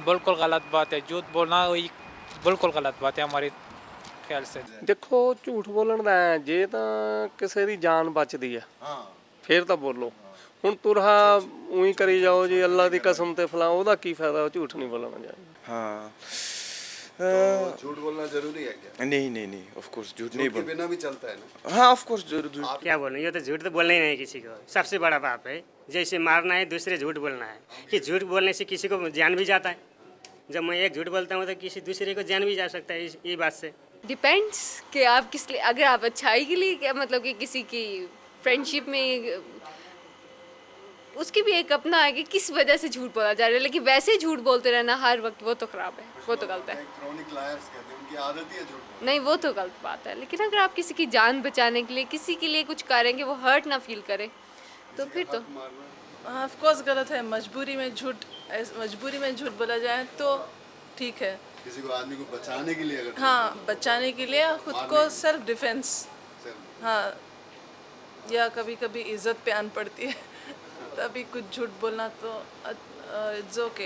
बिल्कुल गलत बात है। झूठ बोलना वही बिल्कुल गलत बात है हमारे ख्याल से। ਦੇਖੋ ਝੂਠ ਬੋਲਣ ਦਾ ਐਂ, ਜੇ ਤਾਂ ਕਿਸੇ ਦੀ ਜਾਨ ਬਚਦੀ ਆ ਫੇਰ ਤਾਂ ਬੋਲੋ। ਹੁਣ ਤੁਰਹਾ ਉਹੀ ਕਰੀ ਜਾਓ ਜੀ ਅੱਲਾ ਦੀ ਕਸਮ ਤੇ ਫਲਾਂ, ਉਹਦਾ ਕੀ ਫਾਇਦਾ? ਝੂਠ ਨਹੀਂ ਬੋਲਣਾ ਚਾਹੀਦਾ। हाँ तो झूठ बोलना जरूरी है क्या? नहीं ऑफ कोर्स झूठ नहीं झूठ के बोल। बिना भी चलता है ना। हाँ ऑफ कोर्स झूठ। क्या बोलूं, ये तो झूठ तो बोलना ही नहीं किसी को, सबसे बड़ा पाप है। जैसे मारना है दूसरे झूठ बोलना है, कि झूठ बोलने से किसी को जान भी जाता है। जब मैं एक झूठ बोलता हूँ तो किसी दूसरे को जान भी जा सकता है ये बात से। डिपेंड्स कि आप किस लिए, अगर आप अच्छाई के लिए क्या मतलब कि किसी की फ्रेंडशिप में, उसकी भी एक अपना है कि किस वजह से झूठ बोला जा रहा है, लेकिन वैसे झूठ बोलते रहना हर वक्त वो तो खराब है, वो तो गलत है। क्रॉनिक लायर्स कहते हैं, उनकी आदत ही है झूठ बोलना। नहीं, वो तो गलत बात है। लेकिन अगर आप किसी की जान बचाने के लिए किसी के लिए कुछ करेंगे, वो हर्ट ना फील करे, तो फिर तो ऑफ कोर्स गलत है। मजबूरी में झूठ बोला जाए तो ठीक है। किसी को आदमी को बचाने के लिए अगर हाँ, बचाने के लिए, खुद को सेल्फ डिफेंस, हाँ, या कभी कभी इज्जत पे आन पड़ती है तभी कुछ झूठ बोलना तो इट्स ओके।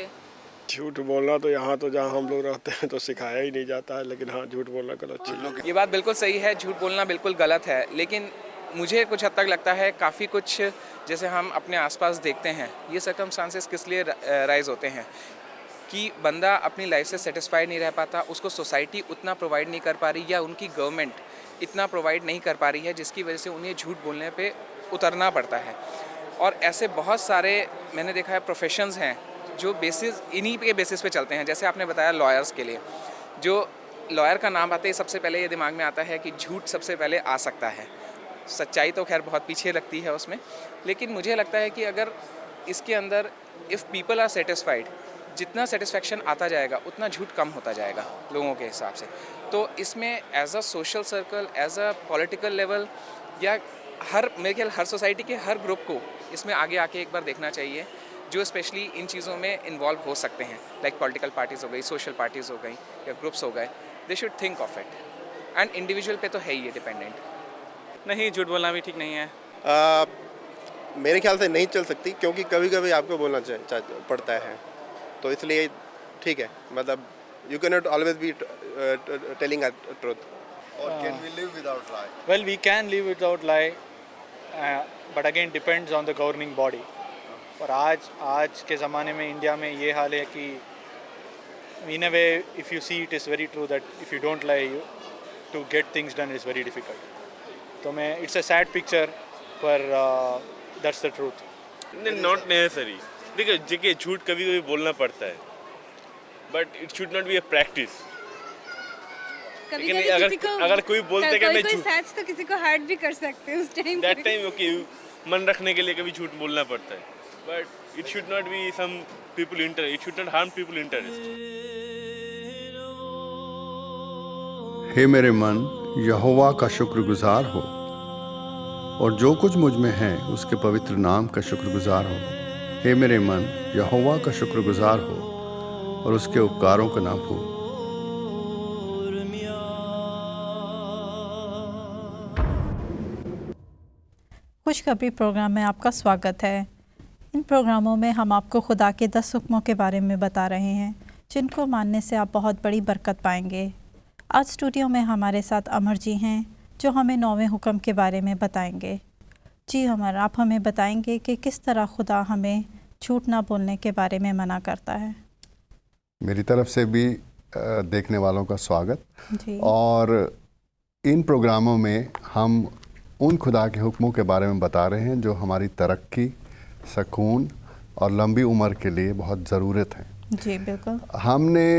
झूठ बोलना तो यहाँ तो जहाँ हम लोग रहते हैं तो सिखाया ही नहीं जाता है, लेकिन हाँ झूठ बोलना गलत चीज़ है। ये बात बिल्कुल सही है, झूठ बोलना बिल्कुल गलत है। लेकिन मुझे कुछ हद तक लगता है काफ़ी कुछ जैसे हम अपने आसपास देखते हैं, ये सर्कमस्टांसेस किस लिए राइज होते हैं कि बंदा अपनी लाइफ से सेटिस्फाइड नहीं रह पाता, उसको सोसाइटी उतना प्रोवाइड नहीं कर पा रही या उनकी गवर्नमेंट इतना प्रोवाइड नहीं कर पा रही है, जिसकी वजह से उन्हें झूठ बोलने पे उतरना पड़ता है। और ऐसे बहुत सारे मैंने देखा है प्रोफेशंस हैं जो बेसिस इन्हीं के बेसिस पे चलते हैं। जैसे आपने बताया लॉयर्स के लिए, जो लॉयर का नाम आते ही सबसे पहले ये दिमाग में आता है कि झूठ सबसे पहले आ सकता है। सच्चाई तो खैर बहुत पीछे लगती है उसमें, लेकिन मुझे लगता है कि अगर इसके अंदर इफ़ पीपल आर सेटिस्फाइड, जितना सेटिस्फेक्शन आता जाएगा उतना झूठ कम होता जाएगा लोगों के हिसाब से। तो इसमें as a social circle, as a political level, या मेरे ख्याल हर सोसाइटी के हर ग्रुप को इसमें आगे आके एक बार देखना चाहिए, जो स्पेशली इन चीज़ों में इन्वॉल्व हो सकते हैं, लाइक पॉलिटिकल पार्टीज़ हो गई, सोशल पार्टीज़ हो गई या ग्रुप्स हो गए। They should think of it. And individual पे तो है ही ये डिपेंडेंट। नहीं, झूठ बोलना भी ठीक नहीं है। मेरे ख्याल से नहीं चल सकती, क्योंकि कभी कभी आपको बोलना पड़ता है, तो इसलिए ठीक है। मतलब you can not always be telling a truth. और can we live without lie? Well, we can live without lie, but again depends on the governing body. और आज के ज़माने में इंडिया में ये हाल है कि in a way if you see it is very true that if you don't lie, you to get things done is very difficult. तो मैं इट्स अ सैड पिक्चर, पर that's the truth. Not necessary. देखिए झूठ कभी कभी बोलना पड़ता है, but it should not be a practice. लेकिन अगर कोई बोलते कि मैं झूठ, तो किसी को हर्ट भी कर सकते हैं उस टाइम, दैट टाइम ओके, मन रखने के लिए कभी झूठ बोलना पड़ता है, but it should not be some people interest, it should not harm people interest. हे मेरे मन, यहोवा का शुक्रगुजार हो और जो कुछ मुझ में है उसके पवित्र नाम का शुक्रगुजार हो। हे मेरे मन, यहोवा का शुक्रगुजार हो और उसके उपकारों का नाम हो। खुशखबरी प्रोग्राम में आपका स्वागत है। इन प्रोग्रामों में हम आपको खुदा के 10 हुक्मों के बारे में बता रहे हैं, जिनको मानने से आप बहुत बड़ी बरकत पाएंगे। आज स्टूडियो में हमारे साथ अमर जी हैं, जो हमें 9वें हुक्म के बारे में बताएंगे। जी अमर, आप हमें बताएंगे कि किस तरह खुदा हमें झूठ ना बोलने के बारे में मना करता है। मेरी तरफ से भी देखने वालों का स्वागत जी। और इन प्रोग्रामों में हम उन खुदा के हुक्मों के बारे में बता रहे हैं जो हमारी तरक्की, सुकून और लंबी उम्र के लिए बहुत ज़रूरत है। जी बिल्कुल। हमने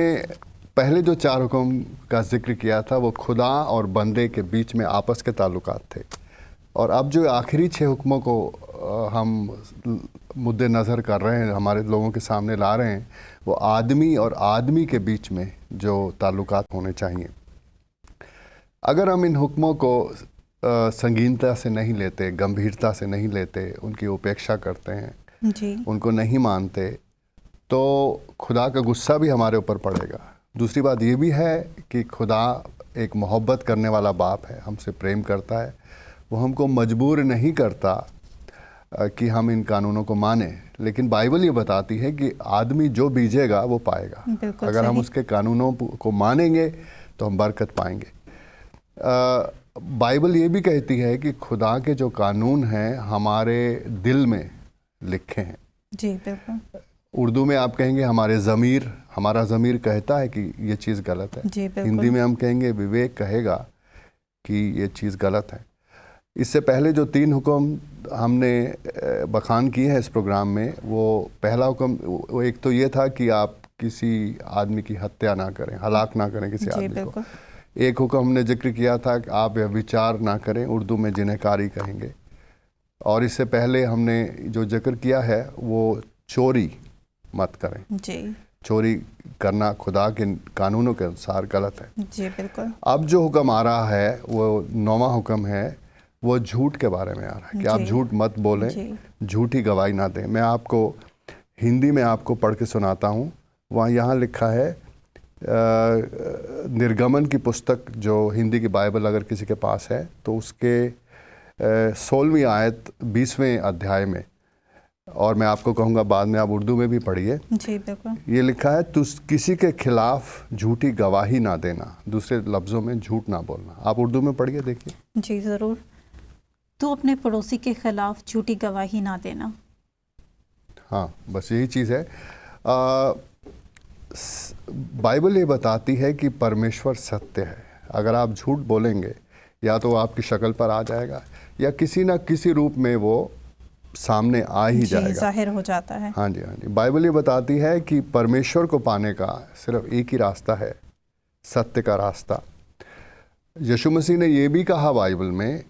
पहले जो 4 हुक्म का जिक्र किया था वो खुदा और बंदे के बीच में आपस के ताल्लुकात थे, और अब जो आखिरी 6 हुक्मों को हम मुद्दे नज़र कर रहे हैं, हमारे लोगों के सामने ला रहे हैं, वो आदमी और आदमी के बीच में जो ताल्लुकात होने चाहिए। अगर हम इन हुक्मों को संगीनता से नहीं लेते, गंभीरता से नहीं लेते, उनकी उपेक्षा करते हैं जी, उनको नहीं मानते, तो खुदा का गुस्सा भी हमारे ऊपर पड़ेगा। दूसरी बात ये भी है कि खुदा एक मोहब्बत करने वाला बाप है, हमसे प्रेम करता है। वो हमको मजबूर नहीं करता कि हम इन कानूनों को माने, लेकिन बाइबल ये बताती है कि आदमी जो बीजेगा वो पाएगा। अगर हम उसके कानूनों को मानेंगे तो हम बरकत पाएंगे। बाइबल ये भी कहती है कि खुदा के जो कानून हैं हमारे दिल में लिखे हैं। जी बिल्कुल। उर्दू में आप कहेंगे हमारा ज़मीर कहता है कि ये चीज़ गलत है। जी बिल्कुल। हिंदी में हम कहेंगे विवेक कहेगा कि ये चीज़ गलत है। इससे पहले जो 3 हुक्म हमने बखान किए हैं इस प्रोग्राम में, वो पहला हुक्म वो एक तो ये था कि आप किसी आदमी की हत्या ना करें, हलाक ना करें किसी आदमी को। एक हुक्म हमने जिक्र किया था कि आप विचार ना करें, उर्दू में जिन्हकारी कहेंगे। और इससे पहले हमने जो जिक्र किया है वो चोरी मत करें। जी। चोरी करना खुदा के कानूनों के अनुसार गलत है। जी बिल्कुल। अब जो हुक्म आ रहा है वो 9वां हुक्म है, वो झूठ के बारे में आ रहा है कि आप झूठ मत बोलें, झूठी गवाही ना दें। मैं आपको हिंदी में आपको पढ़ के सुनाता हूँ। वहाँ यहाँ लिखा है, निर्गमन की पुस्तक जो हिंदी की बाइबल अगर किसी के पास है तो उसके 16वीं आयत 20वें अध्याय में, और मैं आपको कहूँगा बाद में आप उर्दू में भी पढ़िए। जी बिल्कुल। ये लिखा है, तू किसी के खिलाफ झूठी गवाही ना देना, दूसरे लफ्ज़ों में झूठ ना बोलना। आप उर्दू में पढ़िए, देखिए। जी ज़रूर। तू अपने पड़ोसी के खिलाफ झूठी गवाही ना देना। हाँ, बस यही चीज़ है। बाइबल ये बताती है कि परमेश्वर सत्य है। अगर आप झूठ बोलेंगे या तो आपकी शक्ल पर आ जाएगा या किसी ना किसी रूप में वो सामने आ ही जाएगा, जाहिर हो जाता है। हाँ जी, हाँ जी। बाइबल ये बताती है कि परमेश्वर को पाने का सिर्फ एक ही रास्ता है, सत्य का रास्ता। यीशु मसीह ने ये भी कहा बाइबल में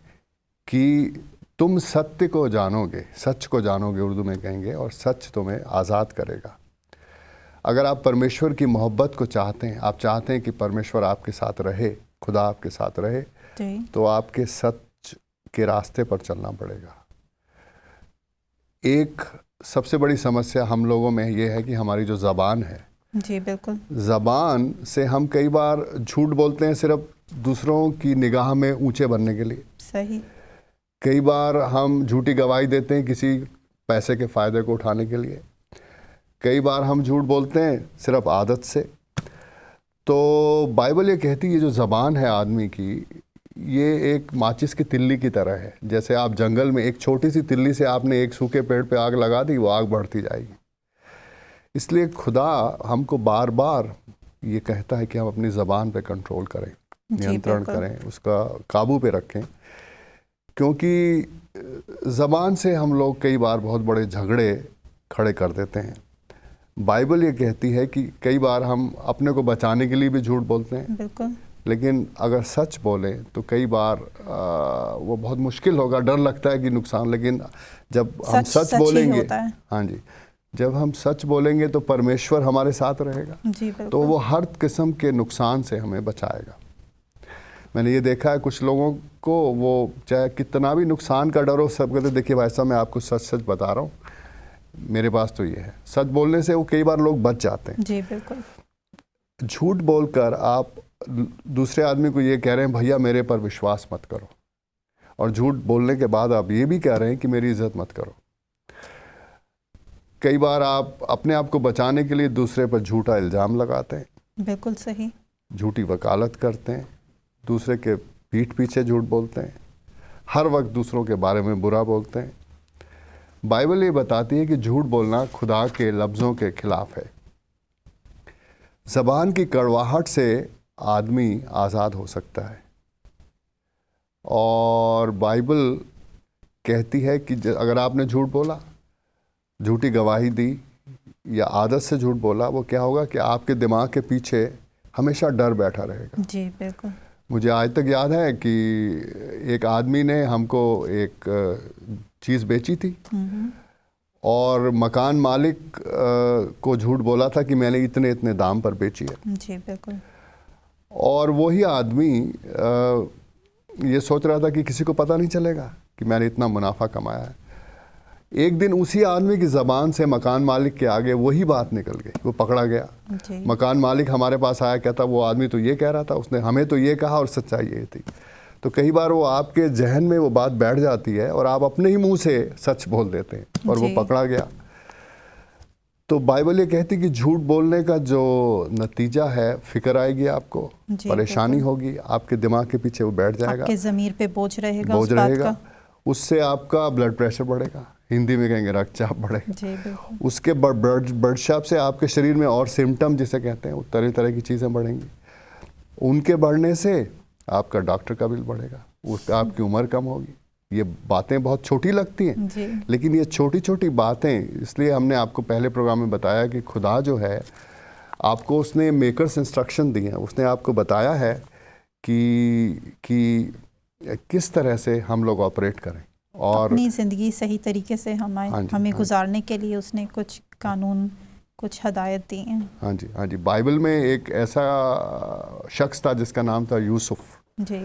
कि तुम सत्य को जानोगे, सच को जानोगे उर्दू में कहेंगे, और सच तुम्हें आज़ाद करेगा। अगर आप परमेश्वर की मोहब्बत को चाहते हैं, आप चाहते हैं कि परमेश्वर आपके साथ रहे, खुदा आपके साथ रहे, तो आपके सच के रास्ते पर चलना पड़ेगा। एक सबसे बड़ी समस्या हम लोगों में ये है कि हमारी जो ज़बान है, जी बिल्कुल, ज़बान से हम कई बार झूठ बोलते हैं सिर्फ दूसरों की निगाह में ऊंचे बनने के लिए। सही। कई बार हम झूठी गवाही देते हैं किसी पैसे के फ़ायदे को उठाने के लिए। कई बार हम झूठ बोलते हैं सिर्फ आदत से। तो बाइबल ये कहती है जो ज़बान है आदमी की, ये एक माचिस की तिल्ली की तरह है। जैसे आप जंगल में एक छोटी सी तिल्ली से आपने एक सूखे पेड़ पे आग लगा दी, वो आग बढ़ती जाएगी। इसलिए खुदा हमको बार बार ये कहता है कि हम अपनी ज़बान पे कंट्रोल करें, नियंत्रण करें, उसका काबू पे रखें, क्योंकि ज़बान से हम लोग कई बार बहुत बड़े झगड़े खड़े कर देते हैं। बाइबल ये कहती है कि कई बार हम अपने को बचाने के लिए भी झूठ बोलते हैं। बिल्कुल। लेकिन अगर सच बोलें तो कई बार वो बहुत मुश्किल होगा, डर लगता है कि नुकसान, लेकिन जब हम सच बोलेंगे, हाँ जी, जब हम सच बोलेंगे तो परमेश्वर हमारे साथ रहेगा, जी तो वो हर किस्म के नुकसान से हमें बचाएगा। मैंने ये देखा है कुछ लोगों को, वो चाहे कितना भी नुकसान का डर हो, सब कहते देखिए भाई साहब मैं आपको सच सच बता रहा हूँ, मेरे पास तो ये है। सच बोलने से वो कई बार लोग बच जाते हैं। जी बिल्कुल। झूठ बोलकर आप दूसरे आदमी को ये कह रहे हैं भैया मेरे पर विश्वास मत करो, और झूठ बोलने के बाद आप ये भी कह रहे हैं कि मेरी इज्जत मत करो। कई बार आप अपने आप को बचाने के लिए दूसरे पर झूठा इल्ज़ाम लगाते हैं। बिल्कुल सही। झूठी वकालत करते हैं, दूसरे के पीठ पीछे झूठ बोलते हैं, हर वक्त दूसरों के बारे में बुरा बोलते हैं। बाइबल ये बताती है कि झूठ बोलना खुदा के लफ्ज़ों के खिलाफ है। ज़बान की कड़वाहट से आदमी आज़ाद हो सकता है, और बाइबल कहती है कि अगर आपने झूठ बोला, झूठी गवाही दी या आदत से झूठ बोला, वो क्या होगा कि आपके दिमाग के पीछे हमेशा डर बैठा रहेगा। जी बिल्कुल। मुझे आज तक याद है कि एक आदमी ने हमको एक चीज़ बेची थी, और मकान मालिक को झूठ बोला था कि मैंने इतने इतने दाम पर बेची है। जी बिल्कुल। और वही आदमी ये सोच रहा था कि किसी को पता नहीं चलेगा कि मैंने इतना मुनाफा कमाया है। एक दिन उसी आदमी की ज़बान से मकान मालिक के आगे वही बात निकल गई, वो पकड़ा गया। मकान मालिक हमारे पास आया, कहता वो आदमी तो ये कह रहा था, उसने हमें तो ये कहा और सच्चाई ये थी। तो कई बार वो आपके जहन में वो बात बैठ जाती है और आप अपने ही मुंह से सच बोल देते हैं और वो पकड़ा गया। तो बाइबल ये कहती कि झूठ बोलने का जो नतीजा है, फिक्र आएगी आपको, परेशानी होगी, आपके दिमाग के पीछे वो बैठ जाएगा, आपके ज़मीर पे बोझ रहेगा, बोझ रहेगा। उससे आपका ब्लड प्रेशर बढ़ेगा, हिंदी में कहेंगे रक्तचाप बढ़ेगा। उसके ब्लड चाप से आपके शरीर में और सिम्टम जिसे कहते हैं, तरह तरह की चीज़ें बढ़ेंगी। उनके बढ़ने से आपका डॉक्टर का बिल बढ़ेगा, आपकी उम्र कम होगी। ये बातें बहुत छोटी लगती हैं, लेकिन ये छोटी छोटी बातें, इसलिए हमने आपको पहले प्रोग्राम में बताया कि खुदा जो है आपको उसने मेकर्स इंस्ट्रक्शन दी हैं, उसने आपको बताया है कि किस तरह से हम लोग ऑपरेट करें और अपनी ज़िंदगी सही तरीके से हमें गुजारने के लिए उसने कुछ कानून, कुछ हदायत दी हैं। हाँ जी। बाइबल में एक ऐसा शख्स था जिसका नाम था यूसुफ जी,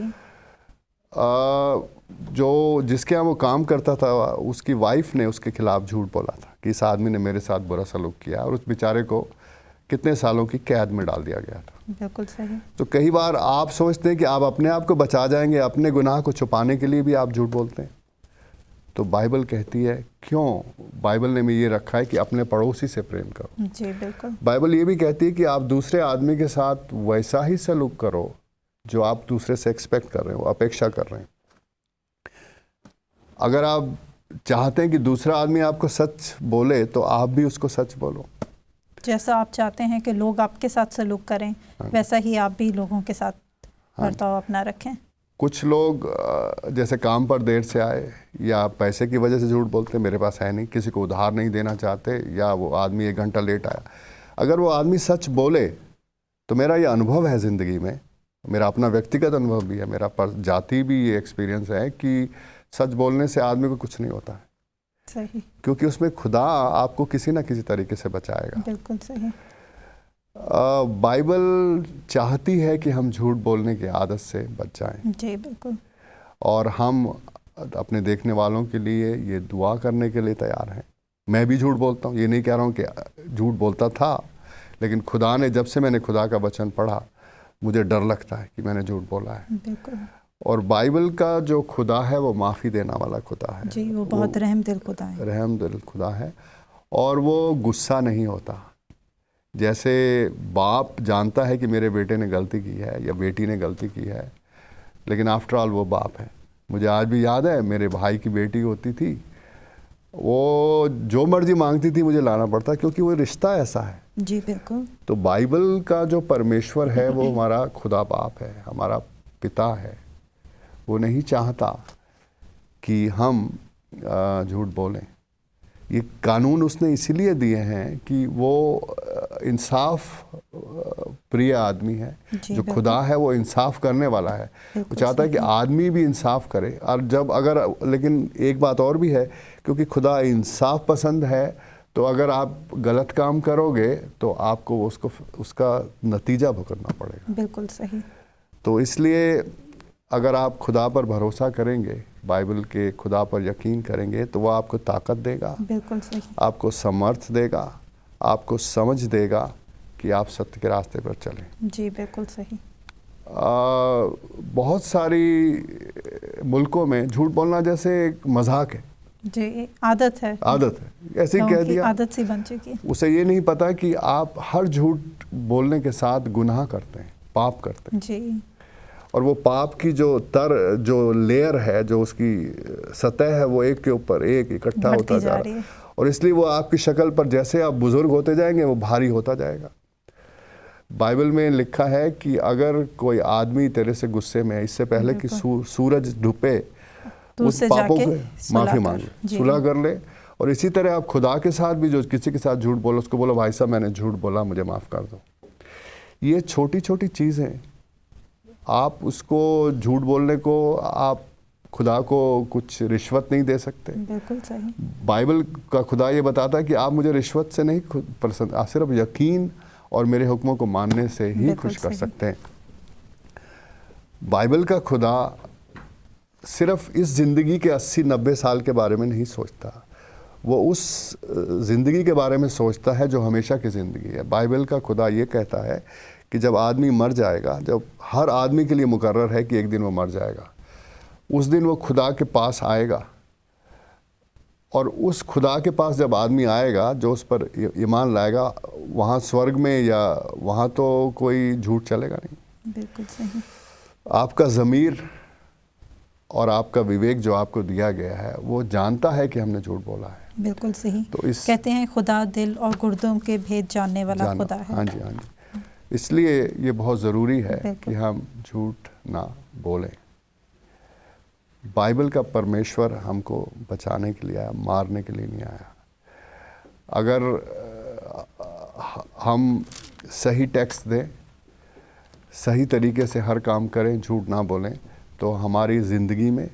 जो जिसके यहाँ वो काम करता था, उसकी वाइफ ने उसके खिलाफ झूठ बोला था कि इस आदमी ने मेरे साथ बुरा सलूक किया, और उस बेचारे को कितने सालों की कैद में डाल दिया गया था। बिल्कुल सही। तो कई बार आप सोचते हैं कि आप अपने आप को बचा जाएंगे, अपने गुनाह को छुपाने के लिए भी आप झूठ बोलते हैं। तो बाइबल कहती है क्यों, बाइबल ने में ये रखा है कि अपने पड़ोसी से प्रेम करो। जी बिल्कुल। बाइबल ये भी कहती है कि आप दूसरे आदमी के साथ वैसा ही सलूक करो जो आप दूसरे से एक्सपेक्ट कर रहे हो, अपेक्षा कर रहे हैं। अगर आप चाहते हैं कि दूसरा आदमी आपको सच बोले तो आप भी उसको सच बोलो। जैसा आप चाहते हैं कि लोग आपके साथ सलूक करें, वैसा ही आप भी लोगों के साथ बर्ताव अपना रखें। कुछ लोग जैसे काम पर देर से आए या पैसे की वजह से झूठ बोलते, मेरे पास है नहीं, किसी को उधार नहीं देना चाहते, या वो आदमी 1 घंटा लेट आया। अगर वो आदमी सच बोले तो मेरा ये अनुभव है ज़िंदगी में, मेरा अपना व्यक्तिगत अनुभव भी है, मेरा जाति भी ये एक्सपीरियंस है कि सच बोलने से आदमी को कुछ नहीं होता है। सही। क्योंकि उसमें खुदा आपको किसी ना किसी तरीके से बचाएगा। बिल्कुल सही। बाइबल चाहती है कि हम झूठ बोलने की आदत से बच जाएं। जी बिल्कुल। और हम अपने देखने वालों के लिए ये दुआ करने के लिए तैयार हैं। मैं भी झूठ बोलता हूँ, ये नहीं कह रहा हूँ कि झूठ बोलता था, लेकिन खुदा ने, जब से मैंने खुदा का वचन पढ़ा, मुझे डर लगता है कि मैंने झूठ बोला है। बिल्कुल। और बाइबल का जो खुदा है वो माफ़ी देने वाला खुदा है। जी, वो बहुत रहम दिल खुदा है। रहम दिल खुदा है, और वो गुस्सा नहीं होता। जैसे बाप जानता है कि मेरे बेटे ने गलती की है या बेटी ने गलती की है, लेकिन आफ्टर ऑल वो बाप है। मुझे आज भी याद है, मेरे भाई की बेटी होती थी, वो जो मर्जी मांगती थी मुझे लाना पड़ता, क्योंकि वो रिश्ता ऐसा है। जी बिल्कुल। तो बाइबल का जो परमेश्वर है वो हमारा खुदा बाप है, हमारा पिता है। वो नहीं चाहता कि हम झूठ बोलें। ये कानून उसने इसीलिए दिए हैं कि वो इंसाफ प्रिय आदमी है। जो खुदा है वो इंसाफ करने वाला है। वो चाहता है कि आदमी भी इंसाफ करे। और जब अगर, लेकिन एक बात और भी है, क्योंकि खुदा इंसाफ पसंद है, तो अगर आप गलत काम करोगे तो आपको उसका नतीजा भुगतना पड़ेगा। बिल्कुल सही। तो इसलिए अगर आप खुदा पर भरोसा करेंगे, बाइबल के खुदा पर यकीन करेंगे, तो वह आपको ताकत देगा। बिल्कुल सही। आपको समर्थ देगा, आपको समझ देगा कि आप सत्य के रास्ते पर चलें। जी बिल्कुल सही। बहुत सारी मुल्कों में झूठ बोलना जैसे एक मजाक है। जी, आदत है। आदत है, ऐसे ही कह दिया, आदत सी बन चुकी है। उसे ये नहीं पता कि आप हर झूठ बोलने के साथ गुनाह करते हैं, पाप करते हैं। जी। और वो पाप की जो लेयर है, जो उसकी सतह है, वो एक के ऊपर एक इकट्ठा होता जा रहा है। और इसलिए वो आपकी शक्ल पर, जैसे आप बुजुर्ग होते जाएंगे, वो भारी होता जाएगा। बाइबल में लिखा है कि अगर कोई आदमी तेरे से गुस्से में है, इससे पहले कि सूरज डूबे, उस पापों को माफ़ी मांग ले, सुलह कर ले। और इसी तरह आप खुदा के साथ भी, जो किसी के साथ झूठ बोलो, उसको बोलो, भाई साहब मैंने झूठ बोला, मुझे माफ़ कर दो। ये छोटी छोटी चीज़ें, आप उसको झूठ बोलने को, आप खुदा को कुछ रिश्वत नहीं दे सकते। बिल्कुल सही। बाइबल का खुदा ये बताता है कि आप मुझे रिश्वत से नहीं पसंद, आप सिर्फ यकीन और मेरे हुक्मों को मानने से ही खुश कर सकते हैं। बाइबल का खुदा सिर्फ इस ज़िंदगी के 80-90 साल के बारे में नहीं सोचता, वो उस ज़िंदगी के बारे में सोचता है जो हमेशा की ज़िंदगी है। बाइबल का खुदा ये कहता है कि जब आदमी मर जाएगा, जब हर आदमी के लिए मुकर्रर है कि एक दिन वो मर जाएगा, उस दिन वो खुदा के पास आएगा, और उस खुदा के पास जब आदमी आएगा जो उस पर ईमान लाएगा, वहाँ स्वर्ग में या वहाँ तो कोई झूठ चलेगा नहीं। बिल्कुल सही। आपका ज़मीर और आपका विवेक जो आपको दिया गया है वो जानता है कि हमने झूठ बोला है। बिल्कुल सही। तो इस कहते हैं खुदा दिल और गुर्दों के भेद जानने वाला खुदा है। हाँ जी, हाँ जी। इसलिए ये बहुत ज़रूरी है कि हम झूठ ना बोलें। बाइबल का परमेश्वर हमको बचाने के लिए आया, मारने के लिए नहीं आया। अगर हम सही टेक्स्ट दें, सही तरीके से हर काम करें, झूठ ना बोलें, तो हमारी ज़िंदगी में,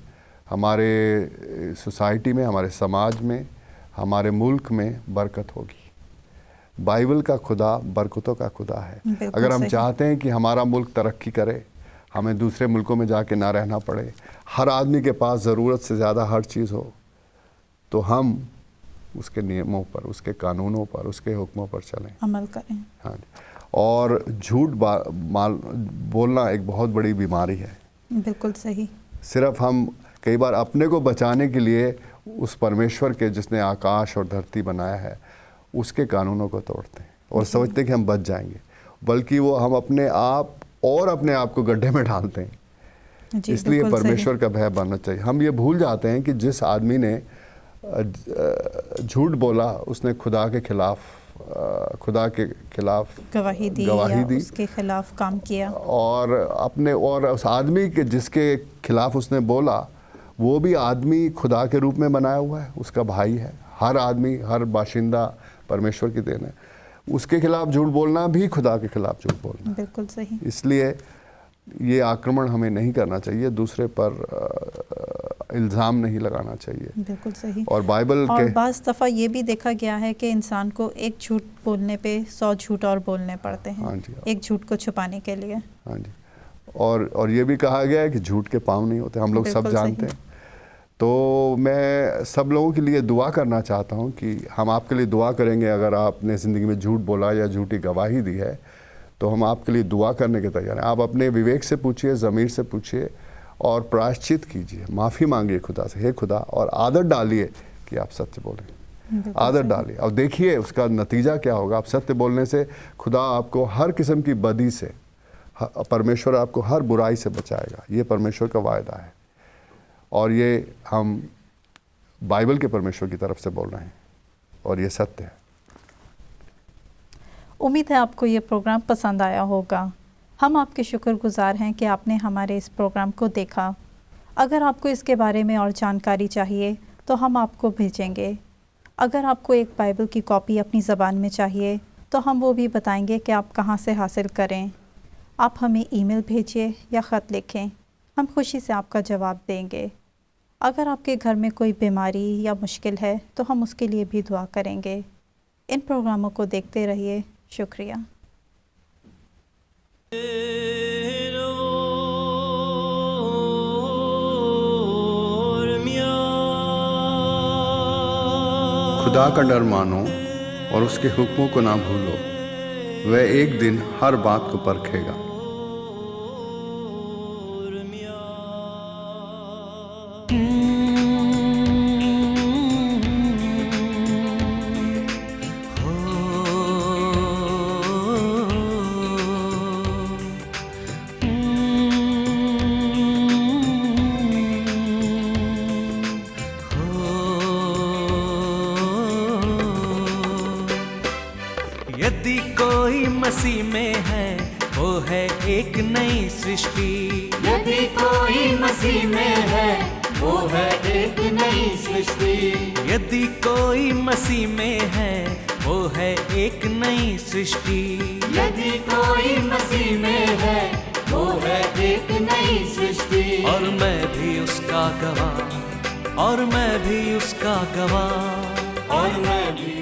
हमारे सोसाइटी में, हमारे समाज में, हमारे मुल्क में बरकत होगी। बाइबल का खुदा बरकतों का खुदा है। अगर हम चाहते हैं कि हमारा मुल्क तरक्की करे, हमें दूसरे मुल्कों में जाके ना रहना पड़े, हर आदमी के पास ज़रूरत से ज़्यादा हर चीज़ हो, तो हम उसके नियमों पर, उसके कानूनों पर, उसके हुक्मों पर चलें, अमल करें। हाँ जी। और झूठ बोलना एक बहुत बड़ी बीमारी है। बिल्कुल सही। सिर्फ हम कई बार अपने को बचाने के लिए उस परमेश्वर के जिसने आकाश और धरती बनाया है उसके कानूनों को तोड़ते हैं और समझते हैं कि हम बच जाएंगे, बल्कि वो हम अपने आप को गड्ढे में डालते हैं। इसलिए परमेश्वर का भय बनना चाहिए। हम ये भूल जाते हैं कि जिस आदमी ने झूठ बोला उसने खुदा के खिलाफ गवाही दी, उसके खिलाफ काम किया, और उस आदमी के जिसके खिलाफ उसने बोला वो भी आदमी खुदा के रूप में बनाया हुआ है, उसका भाई है। हर आदमी, हर बाशिंदा परमेश्वर की देन है। उसके खिलाफ झूठ बोलना भी खुदा के खिलाफ झूठ बोलना। बिल्कुल सही। इसलिए ये आक्रमण हमें नहीं करना चाहिए, दूसरे पर इल्ज़ाम नहीं लगाना चाहिए। बिल्कुल सही। और बाइबल के बाज़ दफ़ा ये भी देखा गया है कि इंसान को एक झूठ बोलने पे 100 झूठ और बोलने पड़ते हैं। हाँ जी। एक झूठ को छुपाने के लिए। हाँ जी। और ये भी कहा गया है कि झूठ के पाँव नहीं होते, हम लोग सब जानते हैं। तो मैं सब लोगों के लिए दुआ करना चाहता हूँ कि हम आपके लिए दुआ करेंगे। अगर आपने ज़िंदगी में झूठ बोला या झूठी गवाही दी है तो हम आपके लिए दुआ करने के तैयार हैं। आप अपने विवेक से पूछिए, ज़मीर से पूछिए और प्रायश्चित कीजिए, माफ़ी मांगिए खुदा से, हे खुदा, और आदत डालिए कि आप सत्य बोलें। आदत डालिए और देखिए उसका नतीजा क्या होगा। आप सत्य बोलने से खुदा आपको हर किस्म की बदी से, परमेश्वर आपको हर बुराई से बचाएगा। ये परमेश्वर का वायदा है और ये हम बाइबल के परमेश्वर की तरफ से बोल रहे हैं और ये सत्य है। उम्मीद है आपको ये प्रोग्राम पसंद आया होगा। हम आपके शुक्रगुजार हैं कि आपने हमारे इस प्रोग्राम को देखा। अगर आपको इसके बारे में और जानकारी चाहिए तो हम आपको भेजेंगे। अगर आपको एक बाइबल की कॉपी अपनी ज़बान में चाहिए तो हम वो भी बताएंगे कि आप कहाँ से हासिल करें। आप हमें ईमेल भेजिए या ख़त लिखें, हम खुशी से आपका जवाब देंगे। अगर आपके घर में कोई बीमारी या मुश्किल है तो हम उसके लिए भी दुआ करेंगे। इन प्रोग्रामों को देखते रहिए। शुक्रिया। खुदा का डर मानो और उसके हुक्मों को ना भूलो, वह एक दिन हर बात को परखेगा। यदि कोई मसीह में है वो है एक नई सृष्टि। यदि कोई मसीह में है वो है एक नई सृष्टि। यदि कोई मसीह में है वो है एक नई सृष्टि। यदि कोई मसीह में है वो है एक नई सृष्टि। और मैं भी उसका गवाह, और मैं भी उसका गवाह, और मैं भी